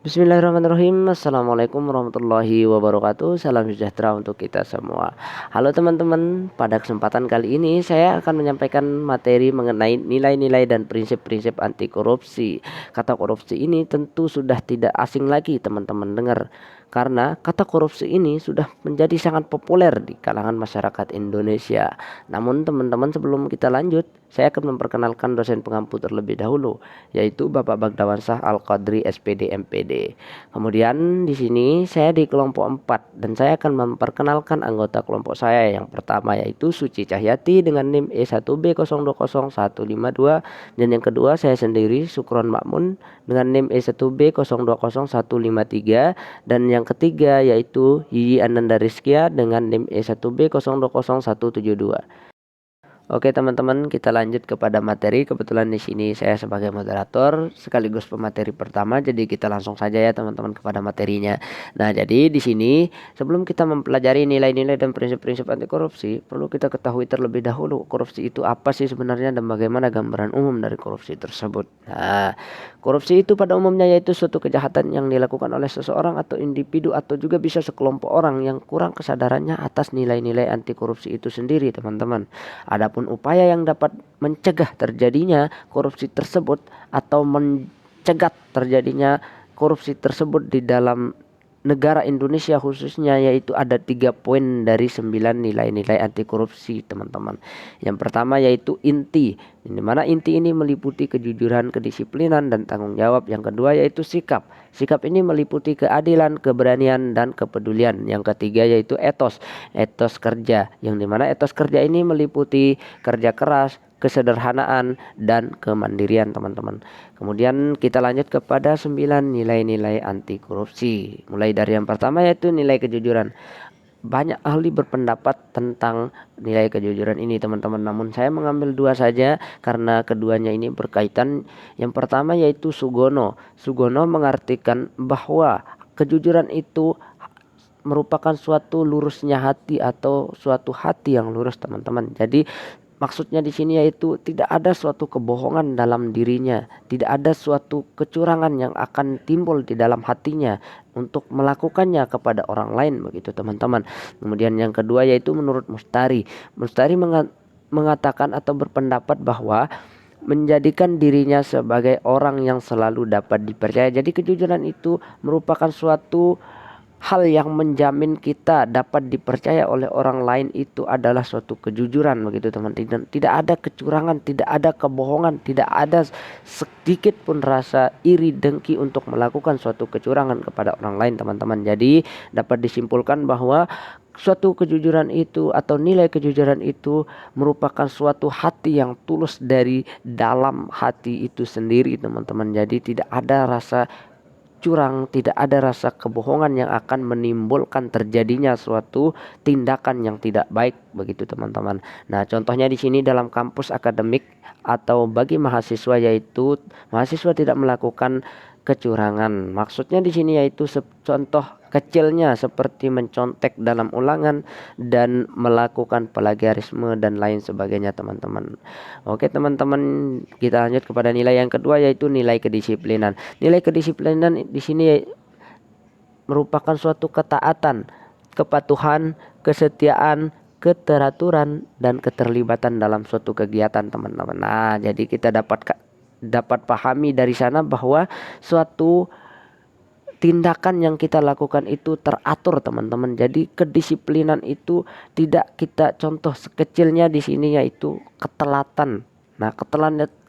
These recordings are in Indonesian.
Bismillahirrahmanirrahim. Assalamualaikum warahmatullahi wabarakatuh. Salam sejahtera untuk kita semua. Halo teman-teman, pada kesempatan kali ini saya akan menyampaikan materi mengenai nilai-nilai dan prinsip-prinsip anti korupsi. Kata korupsi ini tentu sudah tidak asing lagi teman-teman dengar, karena kata korupsi ini sudah menjadi sangat populer di kalangan masyarakat Indonesia. Namun teman-teman, sebelum kita lanjut, saya akan memperkenalkan dosen pengampu terlebih dahulu, yaitu Bapak Bagdawansyah Al-Qadri SPD MPD. Kemudian di sini saya di kelompok 4 dan saya akan memperkenalkan anggota kelompok saya. Yang pertama yaitu Suci Cahyati dengan NIM E1B020152, dan yang kedua saya sendiri Sukron Makmun dengan NIM E1B020153, dan yang ketiga yaitu Yiyi Ananda Rizkia dengan NIM E1B020172. Oke teman-teman, kita lanjut kepada materi. Kebetulan di sini saya sebagai moderator sekaligus pemateri pertama, jadi kita langsung saja ya teman-teman kepada materinya. Nah, jadi di sini sebelum kita mempelajari nilai-nilai dan prinsip-prinsip anti korupsi, perlu kita ketahui terlebih dahulu korupsi itu apa sih sebenarnya dan bagaimana gambaran umum dari korupsi tersebut. Nah, korupsi itu pada umumnya yaitu suatu kejahatan yang dilakukan oleh seseorang atau individu atau juga bisa sekelompok orang yang kurang kesadarannya atas nilai-nilai anti korupsi itu sendiri, teman-teman. Adapun upaya yang dapat mencegah terjadinya korupsi tersebut atau mencegat terjadinya korupsi tersebut di dalam negara Indonesia khususnya, yaitu ada 3 poin dari 9 nilai-nilai anti korupsi, teman-teman. Yang pertama yaitu inti, di mana inti ini meliputi kejujuran, kedisiplinan, dan tanggung jawab. Yang kedua yaitu sikap. Sikap ini meliputi keadilan, keberanian, dan kepedulian. Yang ketiga yaitu etos, etos kerja, yang dimana etos kerja ini meliputi kerja keras, kesederhanaan, dan kemandirian, teman-teman. Kemudian kita lanjut kepada 9 nilai-nilai anti korupsi. Mulai dari yang pertama yaitu nilai kejujuran. Banyak ahli berpendapat tentang nilai kejujuran ini, teman-teman. Namun saya mengambil 2 saja karena keduanya ini berkaitan. Yang pertama yaitu Sugono. Sugono mengartikan bahwa kejujuran itu merupakan suatu lurusnya hati atau suatu hati yang lurus, teman-teman. Jadi maksudnya di sini yaitu tidak ada suatu kebohongan dalam dirinya, tidak ada suatu kecurangan yang akan timbul di dalam hatinya untuk melakukannya kepada orang lain, begitu teman-teman. Kemudian yang kedua yaitu menurut Mustari. Mustari mengatakan atau berpendapat bahwa menjadikan dirinya sebagai orang yang selalu dapat dipercaya. Jadi kejujuran itu merupakan suatu hal yang menjamin kita dapat dipercaya oleh orang lain. Itu adalah suatu kejujuran, begitu teman. Tidak ada kecurangan, tidak ada kebohongan, tidak ada sedikit pun rasa iri dengki untuk melakukan suatu kecurangan kepada orang lain, teman-teman. Jadi dapat disimpulkan bahwa suatu kejujuran itu atau nilai kejujuran itu merupakan suatu hati yang tulus dari dalam hati itu sendiri, teman-teman. Jadi tidak ada rasa curang, tidak ada rasa kebohongan yang akan menimbulkan terjadinya suatu tindakan yang tidak baik, begitu teman-teman. Nah, contohnya di sini dalam kampus akademik atau bagi mahasiswa, yaitu mahasiswa tidak melakukan kecurangan. Maksudnya di sini yaitu contoh kecilnya seperti mencontek dalam ulangan dan melakukan plagiarisme dan lain sebagainya, teman-teman. Oke teman-teman, kita lanjut kepada nilai yang kedua yaitu nilai kedisiplinan. Nilai kedisiplinan di sini merupakan suatu ketaatan, kepatuhan, kesetiaan, keteraturan, dan keterlibatan dalam suatu kegiatan, teman-teman. Nah, jadi kita dapat pahami dari sana bahwa suatu tindakan yang kita lakukan itu teratur, teman-teman. Jadi kedisiplinan itu tidak kita contoh sekecilnya di sini yaitu ketelatan. Nah,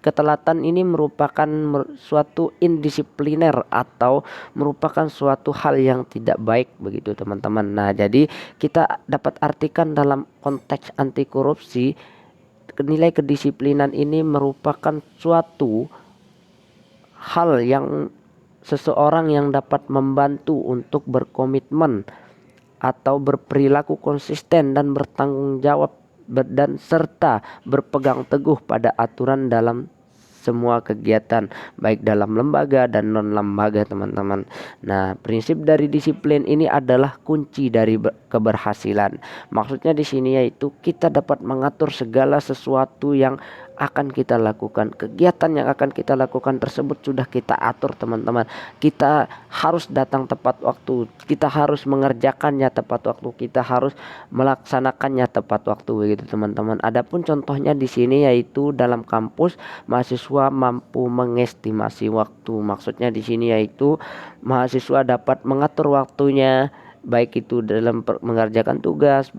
ketelatan ini merupakan suatu indisipliner atau merupakan suatu hal yang tidak baik, begitu teman-teman. Nah, jadi kita dapat artikan dalam konteks anti korupsi, nilai kedisiplinan ini merupakan suatu hal yang seseorang yang dapat membantu untuk berkomitmen atau berperilaku konsisten dan bertanggung jawab dan serta berpegang teguh pada aturan dalam semua kegiatan, baik dalam lembaga dan non lembaga, teman-teman. Nah, prinsip dari disiplin ini adalah kunci dari keberhasilan. Maksudnya di sini yaitu kita dapat mengatur segala sesuatu yang akan kita lakukan. Kegiatan yang akan kita lakukan tersebut sudah kita atur, teman-teman. Kita harus datang tepat waktu, kita harus mengerjakannya tepat waktu, kita harus melaksanakannya tepat waktu, begitu teman-teman. Adapun contohnya di sini yaitu dalam kampus mahasiswa mampu mengestimasi waktu. Maksudnya di sini yaitu mahasiswa dapat mengatur waktunya, baik itu dalam mengerjakan tugas,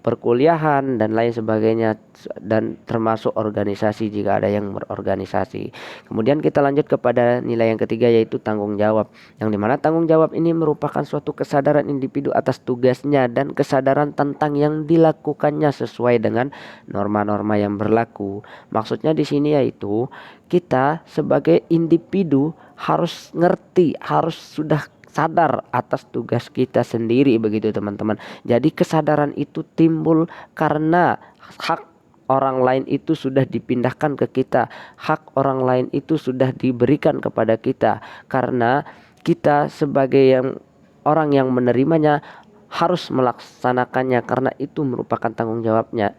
perkuliahan dan lain sebagainya, dan termasuk organisasi jika ada yang berorganisasi. Kemudian kita lanjut kepada nilai yang ketiga yaitu tanggung jawab, yang dimana tanggung jawab ini merupakan suatu kesadaran individu atas tugasnya dan kesadaran tentang yang dilakukannya sesuai dengan norma-norma yang berlaku. Maksudnya di sini yaitu kita sebagai individu harus ngerti, harus sudah sadar atas tugas kita sendiri, begitu teman-teman. Jadi kesadaran itu timbul karena hak orang lain itu sudah dipindahkan ke kita, hak orang lain itu sudah diberikan kepada kita, karena kita sebagai orang yang menerimanya harus melaksanakannya, karena itu merupakan tanggung jawabnya,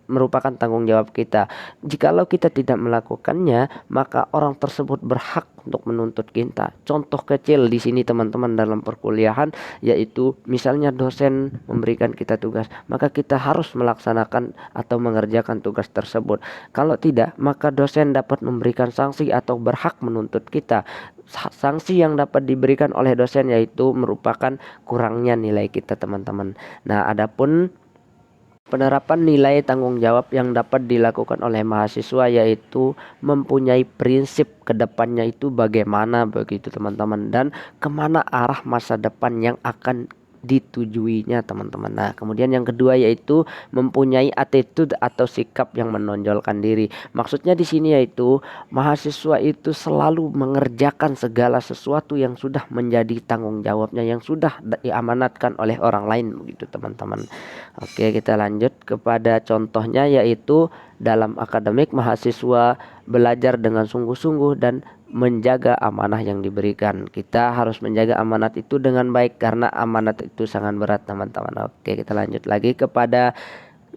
merupakan tanggung jawab kita. Jikalau kita tidak melakukannya, maka orang tersebut berhak untuk menuntut kita. Contoh kecil di sini teman-teman dalam perkuliahan yaitu misalnya dosen memberikan kita tugas, maka kita harus melaksanakan atau mengerjakan tugas tersebut. Kalau tidak, maka dosen dapat memberikan sanksi atau berhak menuntut kita. Sanksi yang dapat diberikan oleh dosen yaitu merupakan kurangnya nilai kita, teman-teman. Nah, adapun penerapan nilai tanggung jawab yang dapat dilakukan oleh mahasiswa yaitu mempunyai prinsip kedepannya itu bagaimana, begitu teman-teman, dan kemana arah masa depan yang akan ditujuinya, teman-teman. Nah, kemudian yang kedua yaitu mempunyai attitude atau sikap yang menonjolkan diri. Maksudnya di sini yaitu mahasiswa itu selalu mengerjakan segala sesuatu yang sudah menjadi tanggung jawabnya, yang sudah diamanatkan oleh orang lain, begitu teman-teman. Oke, kita lanjut kepada contohnya yaitu dalam akademik mahasiswa belajar dengan sungguh-sungguh dan menjaga amanah yang diberikan. Kita harus menjaga amanat itu dengan baik karena amanat itu sangat berat, teman-teman. Oke, kita lanjut lagi kepada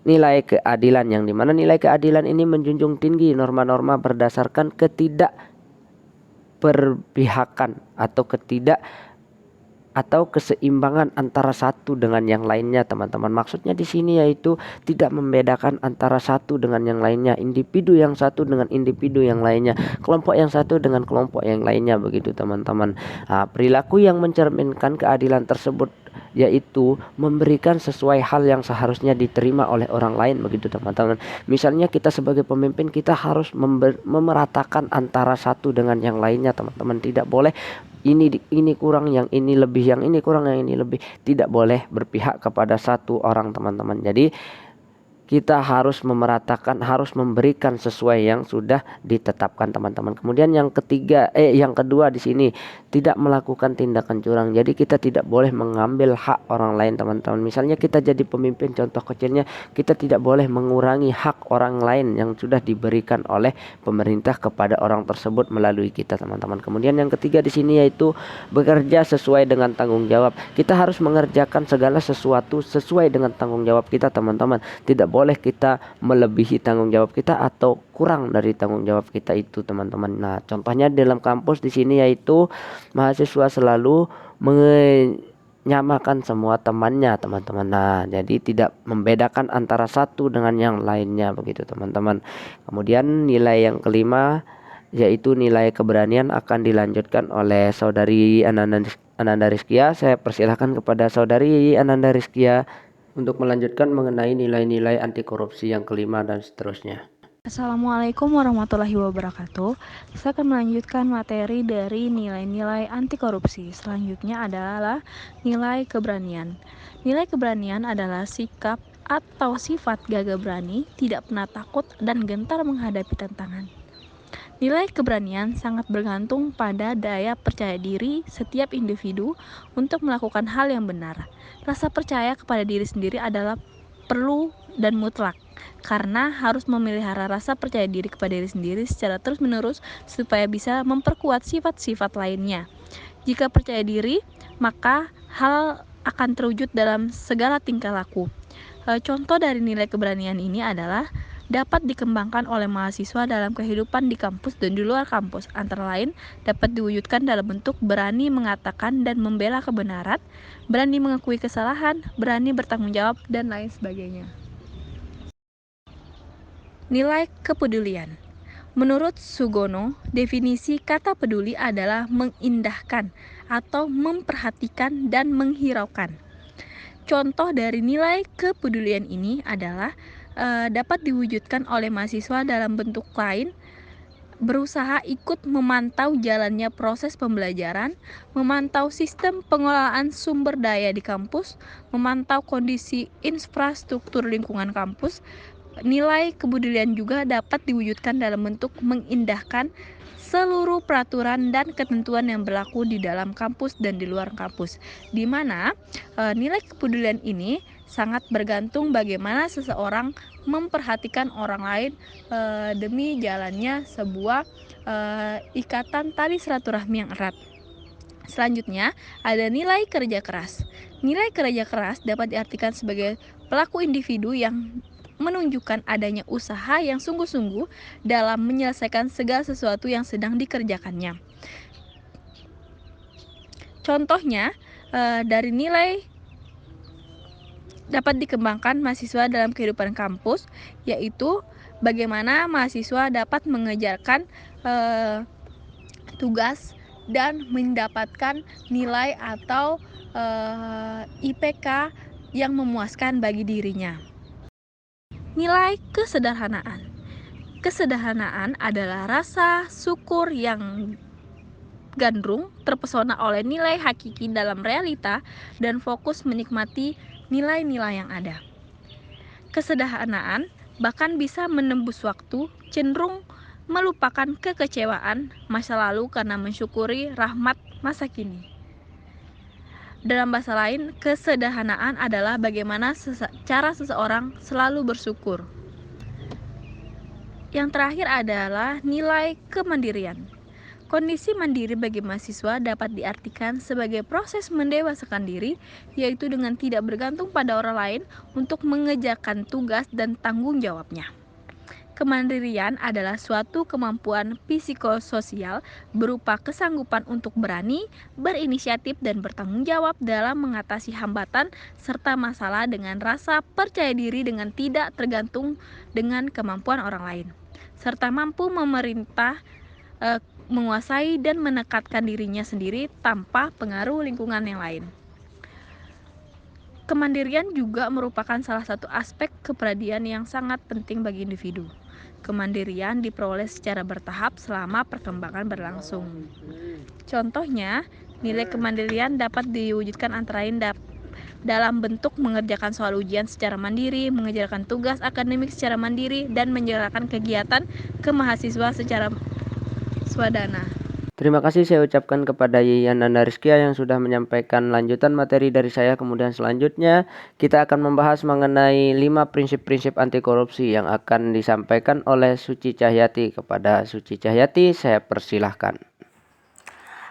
nilai keadilan, yang dimana nilai keadilan ini menjunjung tinggi norma-norma berdasarkan ketidakperpihakan atau keseimbangan antara satu dengan yang lainnya, teman-teman. Maksudnya di sini yaitu tidak membedakan antara satu dengan yang lainnya, individu yang satu dengan individu yang lainnya, kelompok yang satu dengan kelompok yang lainnya, begitu teman-teman. Nah, perilaku yang mencerminkan keadilan tersebut yaitu memberikan sesuai hal yang seharusnya diterima oleh orang lain, begitu teman-teman. Misalnya kita sebagai pemimpin, kita harus memeratakan antara satu dengan yang lainnya, teman-teman. Tidak boleh ini kurang, yang ini lebih, yang ini kurang, yang ini lebih. Tidak boleh berpihak kepada satu orang, teman-teman. Jadi kita harus memeratakan, harus memberikan sesuai yang sudah ditetapkan, teman-teman. Kemudian yang kedua di sini tidak melakukan tindakan curang. Jadi kita tidak boleh mengambil hak orang lain, teman-teman. Misalnya kita jadi pemimpin, contoh kecilnya kita tidak boleh mengurangi hak orang lain yang sudah diberikan oleh pemerintah kepada orang tersebut melalui kita, teman-teman. Kemudian yang ketiga di sini yaitu bekerja sesuai dengan tanggung jawab. Kita harus mengerjakan segala sesuatu sesuai dengan tanggung jawab kita, teman-teman. Tidak boleh kita melebihi tanggung jawab kita atau kurang dari tanggung jawab kita itu, teman-teman. Nah, contohnya dalam kampus di sini yaitu mahasiswa selalu menyamakan semua temannya, teman-teman. Nah, jadi tidak membedakan antara satu dengan yang lainnya, begitu teman-teman. Kemudian nilai yang kelima yaitu nilai keberanian akan dilanjutkan oleh saudari Ananda Rizkia. Saya persilahkan kepada saudari Ananda Rizkia untuk melanjutkan mengenai nilai-nilai anti korupsi yang kelima dan seterusnya. Assalamualaikum warahmatullahi wabarakatuh. Saya akan melanjutkan materi dari nilai-nilai anti korupsi. Selanjutnya adalah nilai keberanian. Nilai keberanian adalah sikap atau sifat gagah berani, tidak pernah takut dan gentar menghadapi tantangan. Nilai keberanian sangat bergantung pada daya percaya diri setiap individu untuk melakukan hal yang benar. Rasa percaya kepada diri sendiri adalah perlu dan mutlak, karena harus memelihara rasa percaya diri kepada diri sendiri secara terus-menerus supaya bisa memperkuat sifat-sifat lainnya. Jika percaya diri, maka hal akan terwujud dalam segala tingkah laku. Contoh dari nilai keberanian ini adalah dapat dikembangkan oleh mahasiswa dalam kehidupan di kampus dan di luar kampus. Antara lain, dapat diwujudkan dalam bentuk berani mengatakan dan membela kebenaran, berani mengakui kesalahan, berani bertanggung jawab, dan lain sebagainya. Nilai kepedulian. Menurut Sugono, definisi kata peduli adalah mengindahkan atau memperhatikan dan menghiraukan. Contoh dari nilai kepedulian ini adalah dapat diwujudkan oleh mahasiswa dalam bentuk lain, berusaha ikut memantau jalannya proses pembelajaran, memantau sistem pengelolaan sumber daya di kampus, memantau kondisi infrastruktur lingkungan kampus. Nilai kepedulian juga dapat diwujudkan dalam bentuk mengindahkan seluruh peraturan dan ketentuan yang berlaku di dalam kampus dan di luar kampus, di mana nilai kepedulian ini sangat bergantung bagaimana seseorang memperhatikan orang lain demi jalannya sebuah ikatan tali silaturahmi yang erat. Selanjutnya, ada nilai kerja keras. Nilai kerja keras dapat diartikan sebagai pelaku individu yang menunjukkan adanya usaha yang sungguh-sungguh dalam menyelesaikan segala sesuatu yang sedang dikerjakannya. Contohnya, dari nilai dapat dikembangkan mahasiswa dalam kehidupan kampus, yaitu bagaimana mahasiswa dapat mengejarkan tugas dan mendapatkan nilai atau IPK yang memuaskan bagi dirinya. Nilai kesederhanaan. Kesederhanaan adalah rasa syukur yang gandrung, terpesona oleh nilai hakiki dalam realita, dan fokus menikmati nilai-nilai yang ada. Kesederhanaan bahkan bisa menembus waktu, cenderung melupakan kekecewaan masa lalu karena mensyukuri rahmat masa kini. Dalam bahasa lain, kesederhanaan adalah bagaimana cara seseorang selalu bersyukur. Yang terakhir adalah nilai kemandirian. Kondisi mandiri bagi mahasiswa dapat diartikan sebagai proses mendewasakan diri, yaitu dengan tidak bergantung pada orang lain untuk mengerjakan tugas dan tanggung jawabnya. Kemandirian adalah suatu kemampuan psikososial berupa kesanggupan untuk berani, berinisiatif, dan bertanggung jawab dalam mengatasi hambatan serta masalah dengan rasa percaya diri dengan tidak tergantung dengan kemampuan orang lain, serta mampu menguasai dan menekatkan dirinya sendiri tanpa pengaruh lingkungan yang lain. Kemandirian juga merupakan salah satu aspek kepribadian yang sangat penting bagi individu. Kemandirian diperoleh secara bertahap selama perkembangan berlangsung. Contohnya, nilai kemandirian dapat diwujudkan antara lain dalam bentuk mengerjakan soal ujian secara mandiri, mengerjakan tugas akademik secara mandiri, dan menjalankan kegiatan kemahasiswa secara swadana. Terima kasih saya ucapkan kepada Yiyan Nanda Rizkia yang sudah menyampaikan lanjutan materi dari saya. Kemudian selanjutnya kita akan membahas mengenai 5 prinsip-prinsip anti korupsi yang akan disampaikan oleh Suci Cahyati. Kepada Suci Cahyati saya persilahkan.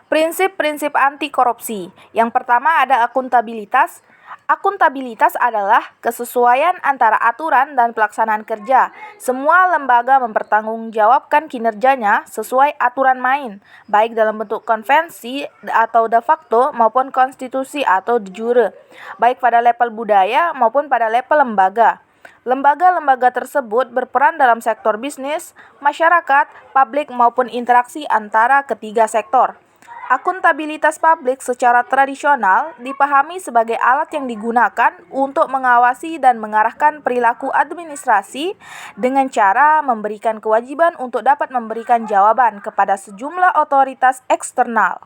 Prinsip-prinsip anti korupsi. Yang pertama ada akuntabilitas. Akuntabilitas adalah kesesuaian antara aturan dan pelaksanaan kerja. Semua lembaga mempertanggungjawabkan kinerjanya sesuai aturan main, baik dalam bentuk konvensi atau de facto maupun konstitusi atau de jure, baik pada level budaya maupun pada level lembaga. Lembaga-lembaga tersebut berperan dalam sektor bisnis, masyarakat, publik maupun interaksi antara ketiga sektor. Akuntabilitas publik secara tradisional dipahami sebagai alat yang digunakan untuk mengawasi dan mengarahkan perilaku administrasi dengan cara memberikan kewajiban untuk dapat memberikan jawaban kepada sejumlah otoritas eksternal.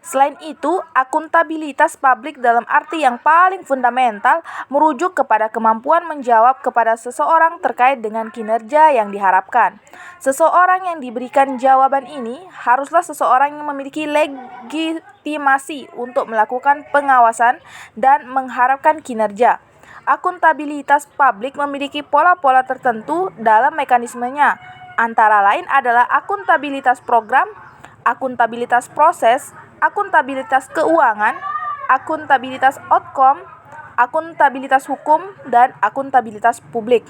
Selain itu, akuntabilitas publik dalam arti yang paling fundamental merujuk kepada kemampuan menjawab kepada seseorang terkait dengan kinerja yang diharapkan. Seseorang yang diberikan jawaban ini haruslah seseorang yang memiliki legitimasi untuk melakukan pengawasan dan mengharapkan kinerja. Akuntabilitas publik memiliki pola-pola tertentu dalam mekanismenya, antara lain adalah akuntabilitas program, akuntabilitas proses, akuntabilitas keuangan, akuntabilitas outcome, akuntabilitas hukum, dan akuntabilitas publik.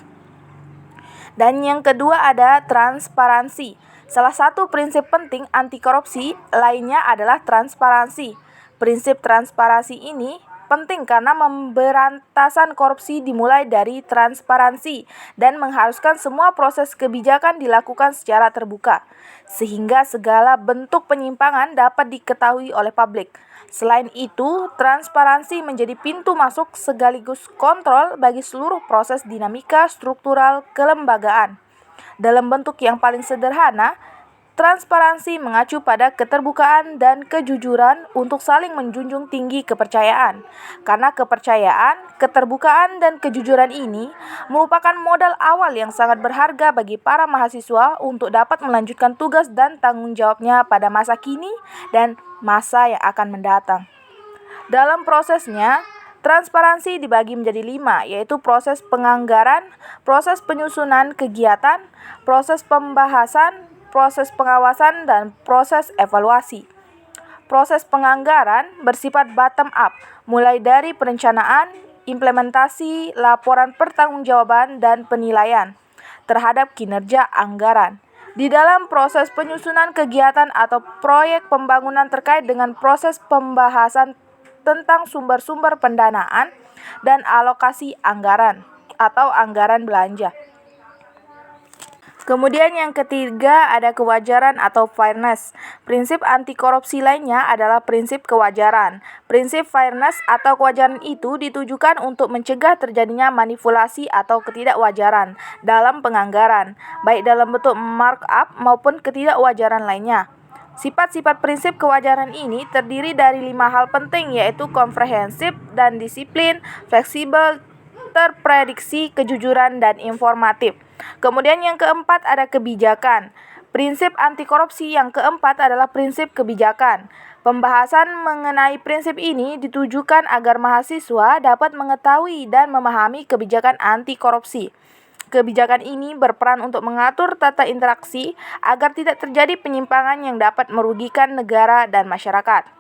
Dan yang kedua ada transparansi. Salah satu prinsip penting anti korupsi lainnya adalah transparansi. Prinsip transparansi ini penting karena pemberantasan korupsi dimulai dari transparansi dan mengharuskan semua proses kebijakan dilakukan secara terbuka, sehingga segala bentuk penyimpangan dapat diketahui oleh publik. Selain itu, transparansi menjadi pintu masuk sekaligus kontrol bagi seluruh proses dinamika struktural kelembagaan. Dalam bentuk yang paling sederhana, transparansi mengacu pada keterbukaan dan kejujuran untuk saling menjunjung tinggi kepercayaan. Karena kepercayaan, keterbukaan, dan kejujuran ini merupakan modal awal yang sangat berharga bagi para mahasiswa untuk dapat melanjutkan tugas dan tanggung jawabnya pada masa kini dan masa yang akan mendatang. Dalam prosesnya, transparansi dibagi menjadi 5, yaitu proses penganggaran, proses penyusunan kegiatan, proses pembahasan, proses pengawasan, dan proses evaluasi. Proses penganggaran bersifat bottom up, mulai dari perencanaan, implementasi, laporan pertanggungjawaban, dan penilaian terhadap kinerja anggaran. Di dalam proses penyusunan kegiatan atau proyek pembangunan terkait dengan proses pembahasan tentang sumber-sumber pendanaan dan alokasi anggaran atau anggaran belanja. Kemudian yang ketiga ada kewajaran atau fairness. Prinsip anti korupsi lainnya adalah prinsip kewajaran. Prinsip fairness atau kewajaran itu ditujukan untuk mencegah terjadinya manipulasi atau ketidakwajaran dalam penganggaran, baik dalam bentuk markup maupun ketidakwajaran lainnya. Sifat-sifat prinsip kewajaran ini terdiri dari 5 hal penting, yaitu komprehensif dan disiplin, fleksibel, terprediksi, kejujuran, dan informatif. Kemudian yang keempat ada kebijakan. Prinsip anti korupsi yang keempat adalah prinsip kebijakan. Pembahasan mengenai prinsip ini ditujukan agar mahasiswa dapat mengetahui dan memahami kebijakan anti korupsi. Kebijakan ini berperan untuk mengatur tata interaksi agar tidak terjadi penyimpangan yang dapat merugikan negara dan masyarakat.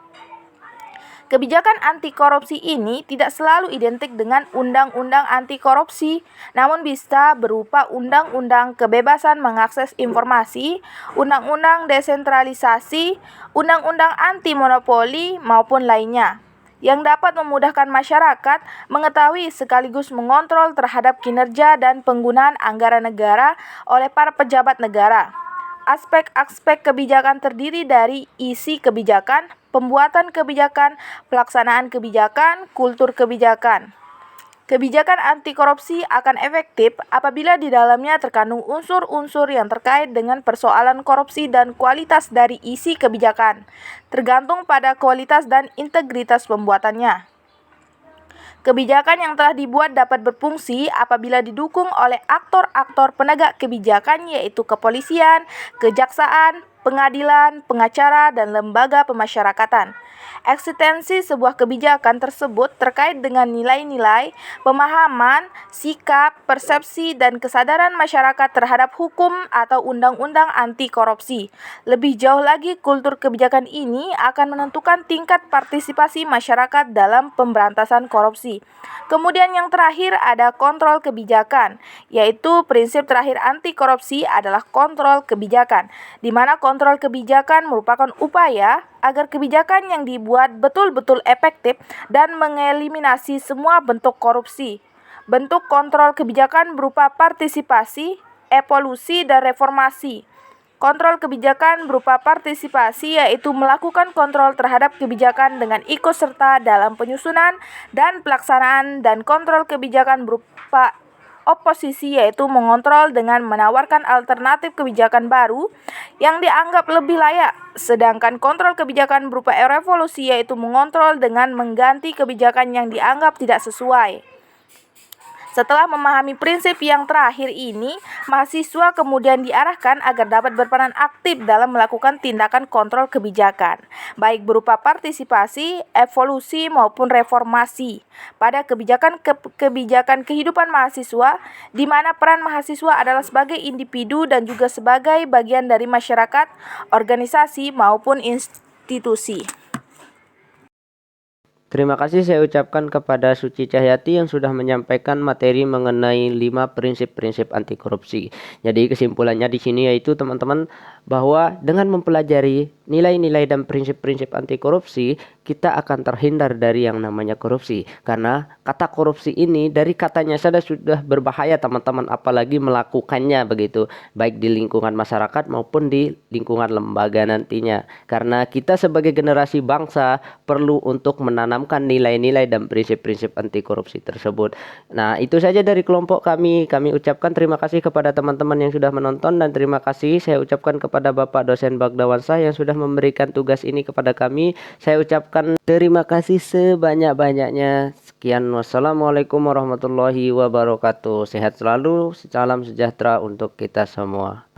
Kebijakan anti korupsi ini tidak selalu identik dengan undang-undang anti korupsi, namun bisa berupa undang-undang kebebasan mengakses informasi, undang-undang desentralisasi, undang-undang anti monopoli, maupun lainnya, yang dapat memudahkan masyarakat mengetahui sekaligus mengontrol terhadap kinerja dan penggunaan anggaran negara oleh para pejabat negara. Aspek-aspek kebijakan terdiri dari isi kebijakan, pembuatan kebijakan, pelaksanaan kebijakan, kultur kebijakan. Kebijakan anti korupsi akan efektif apabila di dalamnya terkandung unsur-unsur yang terkait dengan persoalan korupsi dan kualitas dari isi kebijakan, tergantung pada kualitas dan integritas pembuatannya. Kebijakan yang telah dibuat dapat berfungsi apabila didukung oleh aktor-aktor penegak kebijakan, yaitu kepolisian, kejaksaan, pengadilan, pengacara, dan lembaga pemasyarakatan. Eksistensi sebuah kebijakan tersebut terkait dengan nilai-nilai, pemahaman, sikap, persepsi, dan kesadaran masyarakat terhadap hukum atau undang-undang anti korupsi. Lebih jauh lagi, kultur kebijakan ini akan menentukan tingkat partisipasi masyarakat dalam pemberantasan korupsi. Kemudian yang terakhir ada kontrol kebijakan, yaitu prinsip terakhir anti korupsi adalah kontrol kebijakan, di mana kontrol kebijakan merupakan upaya agar kebijakan yang dibuat betul-betul efektif dan mengeliminasi semua bentuk korupsi. Bentuk kontrol kebijakan berupa partisipasi, evolusi, dan reformasi. Kontrol kebijakan berupa partisipasi yaitu melakukan kontrol terhadap kebijakan dengan ikut serta dalam penyusunan dan pelaksanaan, dan kontrol kebijakan berupa oposisi yaitu mengontrol dengan menawarkan alternatif kebijakan baru yang dianggap lebih layak. Sedangkan kontrol kebijakan berupa revolusi yaitu mengontrol dengan mengganti kebijakan yang dianggap tidak sesuai. Setelah memahami prinsip yang terakhir ini, mahasiswa kemudian diarahkan agar dapat berperan aktif dalam melakukan tindakan kontrol kebijakan, baik berupa partisipasi, evolusi, maupun reformasi pada kebijakan kehidupan mahasiswa, di mana peran mahasiswa adalah sebagai individu dan juga sebagai bagian dari masyarakat, organisasi, maupun institusi. Terima kasih saya ucapkan kepada Suci Cahyati yang sudah menyampaikan materi mengenai 5 prinsip-prinsip anti korupsi. Jadi kesimpulannya di sini yaitu teman-teman bahwa dengan mempelajari nilai-nilai dan prinsip-prinsip anti korupsi, kita akan terhindar dari yang namanya korupsi. Karena kata korupsi ini dari katanya saja sudah berbahaya teman-teman, apalagi melakukannya begitu, baik di lingkungan masyarakat maupun di lingkungan lembaga nantinya. Karena kita sebagai generasi bangsa perlu untuk menanamkan nilai-nilai dan prinsip-prinsip anti korupsi tersebut. Nah, itu saja dari kelompok kami. Kami ucapkan terima kasih kepada teman-teman yang sudah menonton, dan terima kasih saya ucapkan kepada Bapak dosen Bagdawansyah yang sudah memberikan tugas ini kepada kami. Saya ucapkan terima kasih sebanyak-banyaknya. Sekian, wassalamualaikum warahmatullahi wabarakatuh. Sehat selalu, salam sejahtera untuk kita semua.